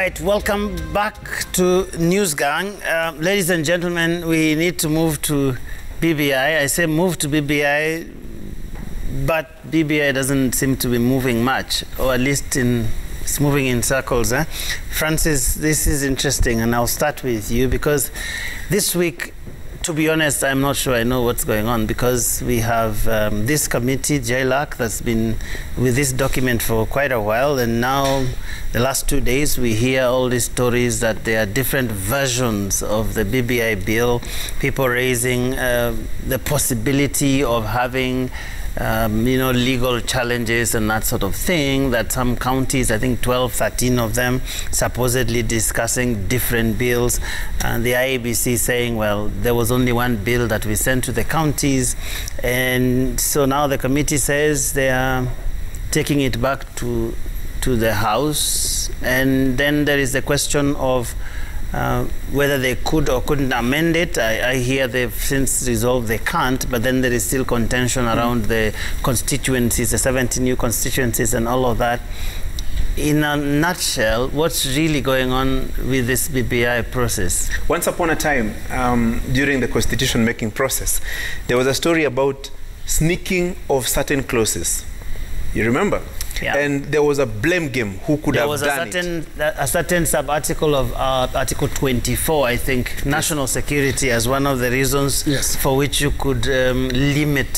right, welcome back to News Gang. Ladies and gentlemen, we need to move to BBI. I say move to BBI, but BBI doesn't seem to be moving much, or at least it's moving in circles. Francis, this is interesting, and I'll start with you because this week, to be honest, I'm not sure I know what's going on because we have this committee, JLAC, that's been with this document for quite a while, and now the last 2 days we hear all these stories that there are different versions of the BBI bill, people raising the possibility of having legal challenges and that sort of thing, that some counties, I think 12, 13 of them, supposedly discussing different bills. And the IEBC saying, well, there was only one bill that we sent to the counties. And so now the committee says they are taking it back to the House. And then there is the question of whether they could or couldn't amend it. I hear they've since resolved they can't, but then there is still contention around the constituencies, the 70 new constituencies and all of that. In a nutshell, what's really going on with this BBI process? Once upon a time, during the constitution-making process, there was a story about sneaking of certain clauses. You remember? Yeah. And there was a blame game. Who could have done it? There was a certain sub-article of Article 24, I think, national security as one of the reasons for which you could limit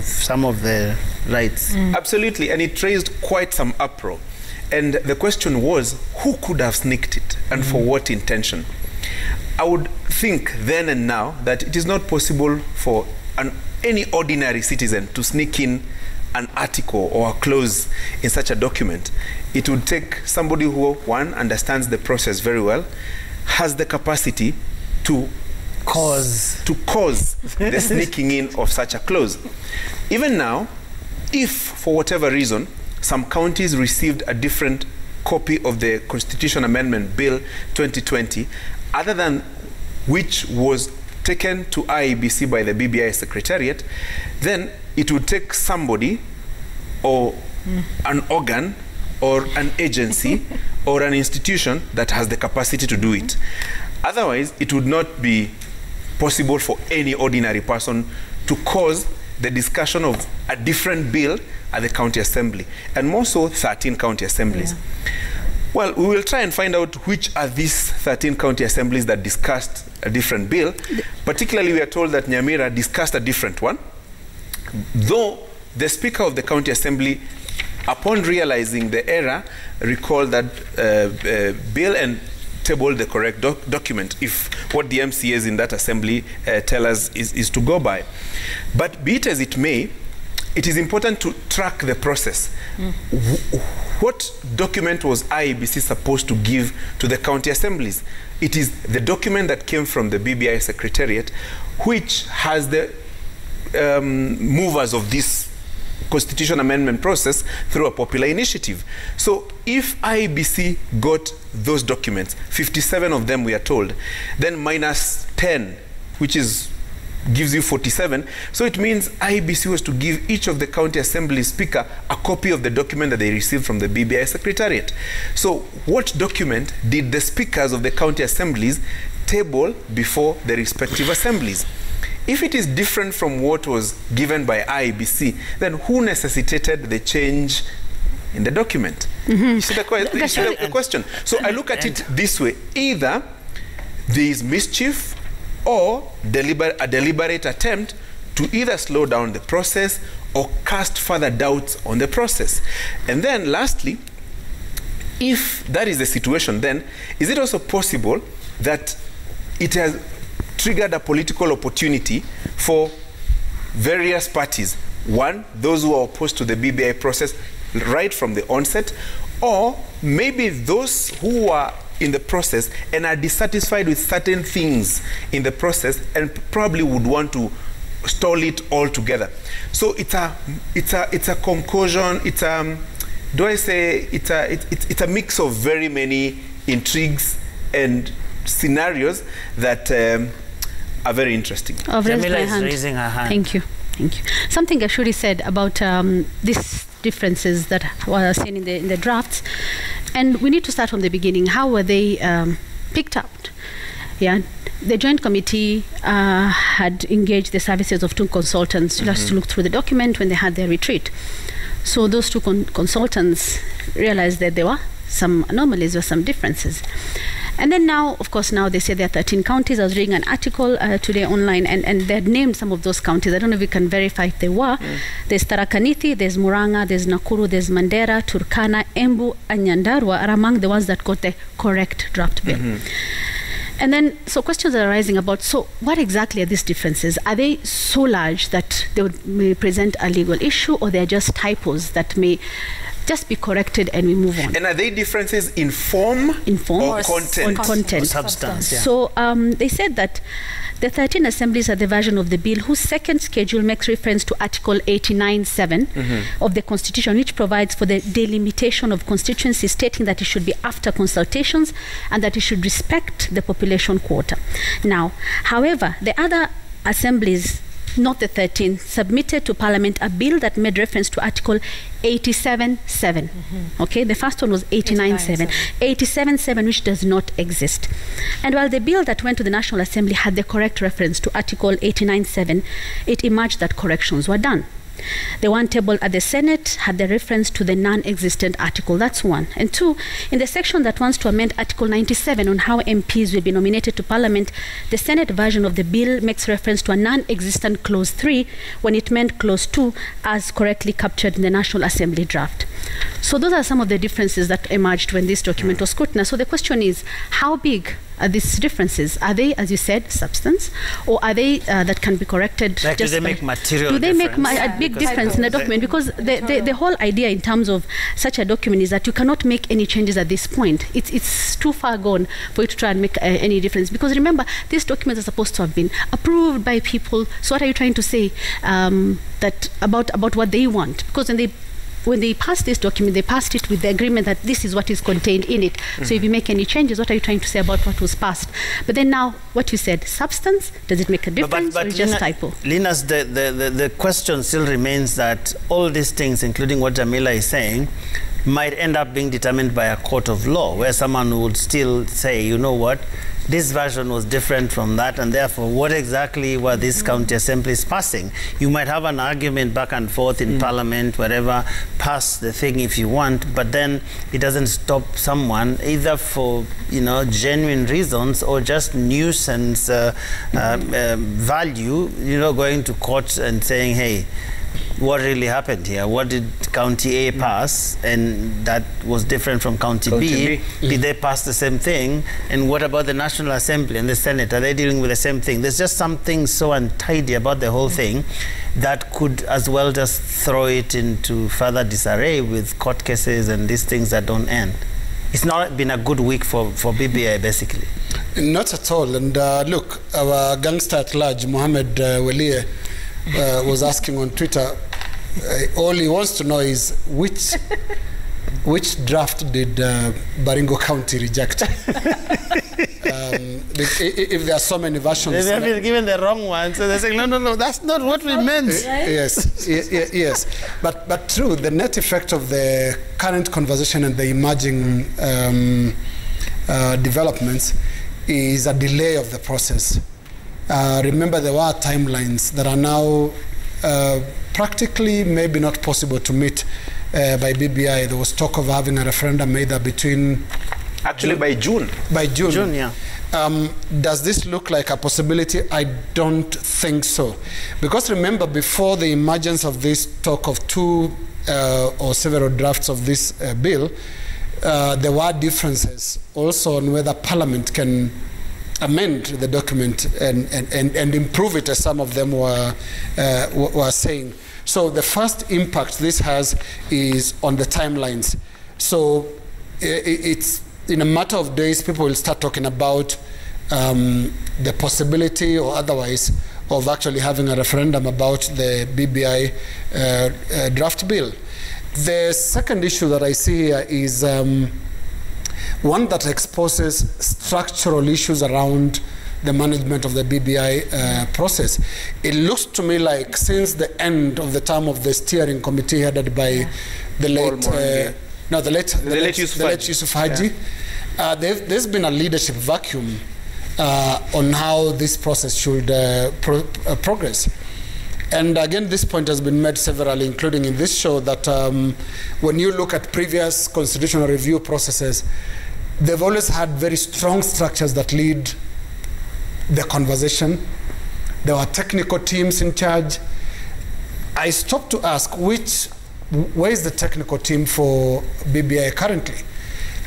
some of the rights. Absolutely, and it raised quite some uproar. And the question was, who could have sneaked it and for what intention? I would think then and now that it is not possible for any ordinary citizen to sneak in an article or a clause in such a document. It would take somebody who, one, understands the process very well, has the capacity to cause the sneaking in of such a clause. Even now, if for whatever reason some counties received a different copy of the Constitution Amendment Bill 2020, other than which was taken to IEBC by the BBI Secretariat, then it would take somebody or an organ or an agency or an institution that has the capacity to do it. Otherwise, it would not be possible for any ordinary person to cause the discussion of a different bill at the county assembly, and more so 13 county assemblies. Yeah. Well, we will try and find out which are these 13 county assemblies that discussed a different bill. Particularly, we are told that Nyamira discussed a different one, though the Speaker of the County Assembly, upon realizing the error, recalled that bill and tabled the correct document, if what the MCAs in that assembly tell us is to go by. But be it as it may, it is important to track the process. What document was IEBC supposed to give to the county assemblies? It is the document that came from the BBI Secretariat, which has the movers of this constitution amendment process through a popular initiative. So if IEBC got those documents, 57 of them we are told, then minus 10, which gives you 47. So it means IEBC was to give each of the county assembly speaker a copy of the document that they received from the BBI Secretariat. So what document did the speakers of the county assemblies table before the respective assemblies? If it is different from what was given by IEBC, then who necessitated the change in the document? You see the question. So I look at it this way. Either there is mischief or a deliberate attempt to either slow down the process or cast further doubts on the process. And then lastly, if that is the situation, then is it also possible that it has triggered a political opportunity for various parties? One, those who are opposed to the BBI process right from the onset, or maybe those who are in the process and are dissatisfied with certain things in the process and probably would want to stall it all together. So it's a concoction. It's a mix of very many intrigues and scenarios that are very interesting. Jamila is raising her hand. Thank you. Something Ashuri said about these differences that were seen in the drafts. And we need to start from the beginning. How were they picked up? Yeah, the Joint Committee had engaged the services of 2 consultants just to look through the document when they had their retreat. So those 2 consultants realized that there were some anomalies or some differences. And then now, of course, now they say there are 13 counties. I was reading an article today online, and they had named some of those counties. I don't know if we can verify if they were. There's Tharaka Nithi, there's Murang'a, there's Nakuru, there's Mandera, Turkana, Embu, and Nyandarua are among the ones that got the correct draft bill. And then, so questions are arising about, so what exactly are these differences? Are they so large that they may present a legal issue, or they're just typos that may just be corrected and we move on? And are they differences in form, or content? On content. Or substance, yeah. So they said that the 13 assemblies are the version of the bill whose second schedule makes reference to Article 89(7) of the Constitution, which provides for the delimitation of constituencies, stating that it should be after consultations and that it should respect the population quota. Now, however, the other assemblies, not the 13, submitted to Parliament a bill that made reference to Article 87(7). Okay, the first one was 89(7). 87(7), which does not exist. And while the bill that went to the National Assembly had the correct reference to Article 89(7), it emerged that corrections were done. The one tabled at the Senate had the reference to the non-existent article. That's 1. And 2, in the section that wants to amend Article 97 on how MPs will be nominated to Parliament, the Senate version of the bill makes reference to a non-existent Clause 3 when it meant Clause 2 as correctly captured in the National Assembly draft. So those are some of the differences that emerged when this document was scrutinized. So the question is, how big are these differences? Are they, as you said, substance, or are they that can be corrected? Like, just do they make material Do they difference? make a big difference in the document? Because the whole idea in terms of such a document is that you cannot make any changes at this point. It's too far gone for you to try and make any difference. Because remember, these documents are supposed to have been approved by people. So what are you trying to say that about what they want? Because when they passed this document, they passed it with the agreement that this is what is contained in it. So if you make any changes, what are you trying to say about what was passed? But then now, what you said, substance, does it make a difference, or just typo? Linus, the question still remains that all these things, including what Jamila is saying, might end up being determined by a court of law, where someone would still say, you know what, this version was different from that, and therefore what exactly were these county assemblies passing? You might have an argument back and forth in Parliament, wherever, pass the thing if you want, but then it doesn't stop someone, either for genuine reasons or just nuisance value, going to court and saying, hey, what really happened here? What did County A pass, and that was different from County B? Did they pass the same thing? And what about the National Assembly and the Senate? Are they dealing with the same thing? There's just something so untidy about the whole thing that could as well just throw it into further disarray with court cases and these things that don't end. It's not been a good week for BBI, basically. Not at all. And look, our gangster at large, Mohammed Walie, was asking on Twitter, all he wants to know is which draft did Baringo County reject? If there are so many versions. They have been given the wrong one, so they're saying, no, that's not what we meant. Yes. But true, the net effect of the current conversation and the emerging developments is a delay of the process. Remember, there were timelines that are now practically maybe not possible to meet by BBI. There was talk of having a referendum either between... Actually, by June. By June. June, yeah. Does this look like a possibility? I don't think so. Because remember, before the emergence of this talk of 2 or several drafts of this bill, there were differences also on whether Parliament can amend the document and improve it, as some of them were saying. So the first impact this has is on the timelines. So it's in a matter of days, people will start talking about the possibility or otherwise of actually having a referendum about the BBI draft bill. The second issue that I see here is one that exposes structural issues around the management of the BBI process. It looks to me like since the end of the term of the steering committee headed by the late No, the late Yusuf Yusuf Haji. Yeah. There's been a leadership vacuum on how this process should progress. And again, this point has been made severally, including in this show, that when you look at previous constitutional review processes, they've always had very strong structures that lead the conversation. There were technical teams in charge. I stopped to ask, where is the technical team for BBI currently?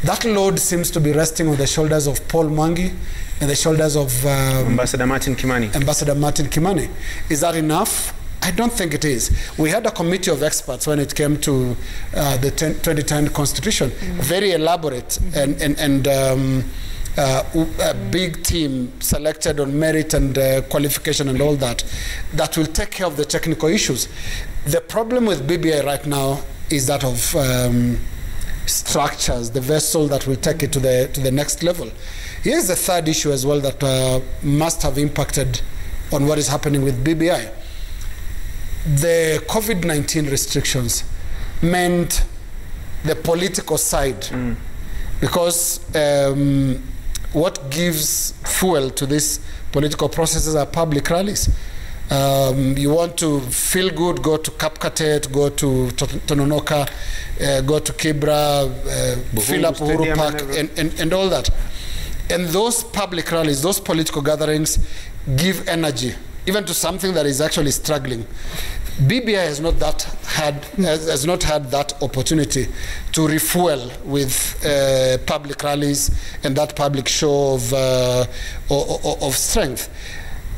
That load seems to be resting on the shoulders of Paul Mwangi and the shoulders of Ambassador Martin Kimani. Is that enough? I don't think it is. We had a committee of experts when it came to the 2010 Constitution, very elaborate and a big team selected on merit and qualification and all that will take care of the technical issues. The problem with BBI right now is that of structures, the vessel that will take it to the next level. Here's the third issue as well that must have impacted on what is happening with BBI. The COVID-19 restrictions meant the political side, because what gives fuel to these political processes are public rallies. You want to feel good, go to Kapkatet, go to Tononoka, go to Kibra, fill up Uhuru Park, and all that. And those public rallies, those political gatherings give energy, even to something that is actually struggling. BBI has not had that opportunity to refuel with public rallies and that public show of strength.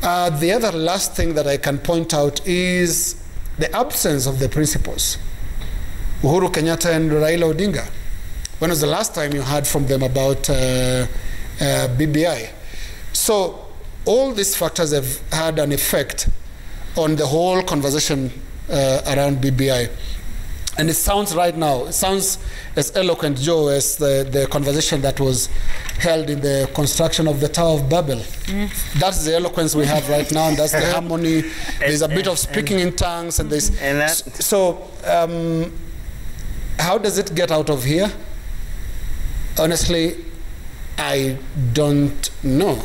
The other last thing that I can point out is the absence of the principals. Uhuru Kenyatta and Raila Odinga. When was the last time you heard from them about BBI? So all these factors have had an effect on the whole conversation around BBI. And it sounds right now, it sounds as eloquent, Joe, as the conversation that was held in the construction of the Tower of Babel. That's the eloquence we have right now, and that's the harmony. There's a bit of speaking in tongues, and there's... So, how does it get out of here? Honestly, I don't know.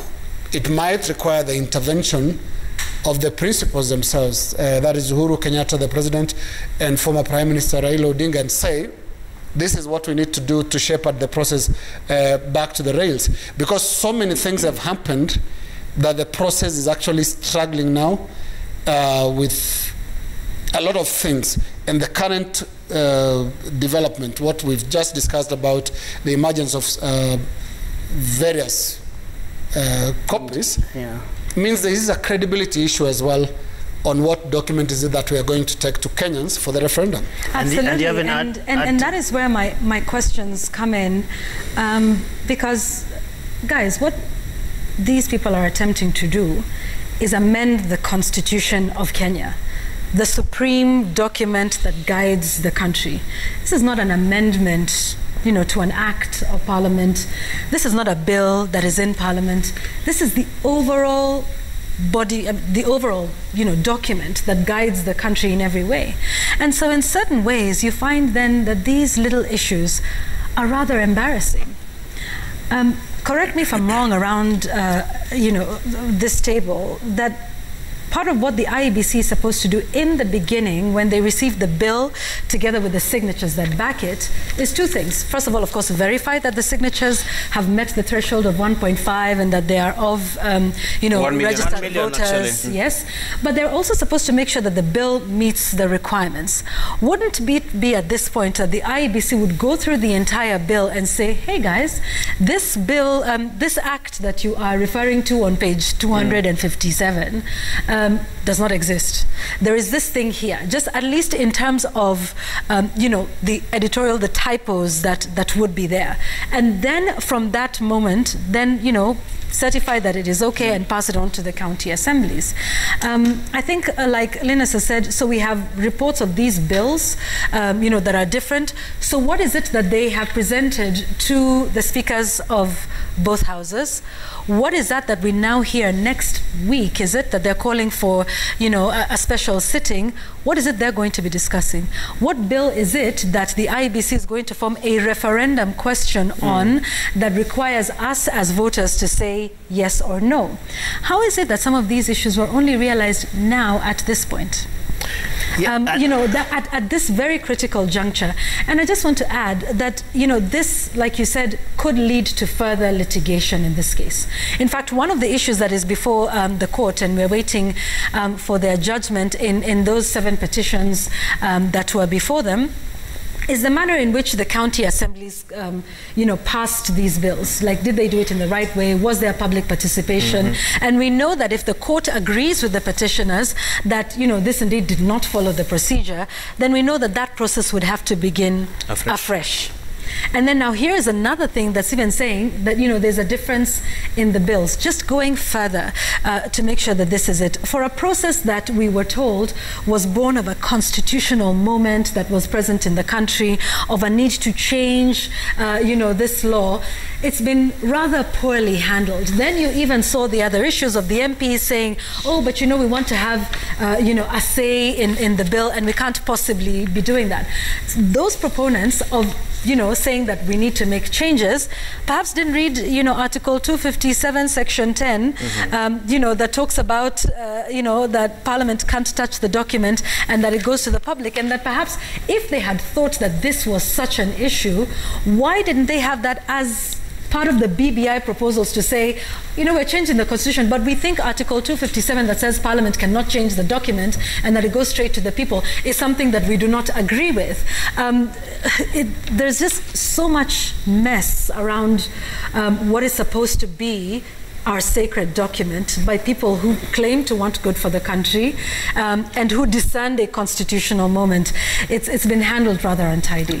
It might require the intervention of the principals themselves, that is Uhuru Kenyatta, the president, and former Prime Minister Raila Odinga, and say, this is what we need to do to shepherd the process back to the rails. Because so many things have happened that the process is actually struggling now with a lot of things. And the current development, what we've just discussed about the emergence of various copies, means there is a credibility issue as well on what document is it that we are going to take to Kenyans for the referendum. Absolutely, and that is where my questions come in, because, guys, what these people are attempting to do is amend the Constitution of Kenya, the supreme document that guides the country. This is not an amendment, you know, to an act of parliament. This is not a bill that is in parliament. This is the overall body, the overall, you know, document that guides the country in every way. And so in certain ways, you find then that these little issues are rather embarrassing. Correct me if I'm wrong around, you know, this table, that part of what the IEBC is supposed to do in the beginning when they receive the bill together with the signatures that back it is two things. First of all, of course, verify that the signatures have met the threshold of 1.5 and that they are of, you know, registered voters. Yes, but they're also supposed to make sure that the bill meets the requirements. Wouldn't it be at this point that the IEBC would go through the entire bill and say, hey guys, this bill, this act that you are referring to on page 257, does not exist. There is this thing here, just at least in terms of, you know, the editorial, the typos that would be there. And then from that moment, then, you know, certify that it is okay and pass it on to the county assemblies. I think, like Linus has said, so we have reports of these bills, that are different. So what is it that they have presented to the speakers of both houses? What is that we now hear next week? Is it that they're calling for, a special sitting? What is it they're going to be discussing? What bill is it that the IEBC is going to form a referendum question on that requires us as voters to say yes or no? How is it that some of these issues were only realized now at this point? Yeah, at this very critical juncture. And I just want to add that, this, like you said, could lead to further litigation in this case. In fact, one of the issues that is before the court, and we're waiting for their judgment in those 7 petitions that were before them, is the manner in which the county assemblies, passed these bills. Like, did they do it in the right way? Was there public participation? And we know that if the court agrees with the petitioners that, this indeed did not follow the procedure, then we know that that process would have to begin afresh. And then now here is another thing that's even saying that, there's a difference in the bills. Just going further to make sure that this is it. For a process that we were told was born of a constitutional moment that was present in the country, of a need to change, this law, it's been rather poorly handled. Then you even saw the other issues of the MPs saying, oh, but we want to have, a say in the bill, and we can't possibly be doing that. Those proponents of saying that we need to make changes, perhaps didn't read, Article 257, Section 10, that talks about, that Parliament can't touch the document and that it goes to the public, and that perhaps if they had thought that this was such an issue, why didn't they have that as part of the BBI proposals to say, we're changing the constitution, but we think Article 257 that says Parliament cannot change the document and that it goes straight to the people is something that we do not agree with. There's just so much mess around what is supposed to be our sacred document by people who claim to want good for the country and who discern a constitutional moment. It's been handled rather untidily.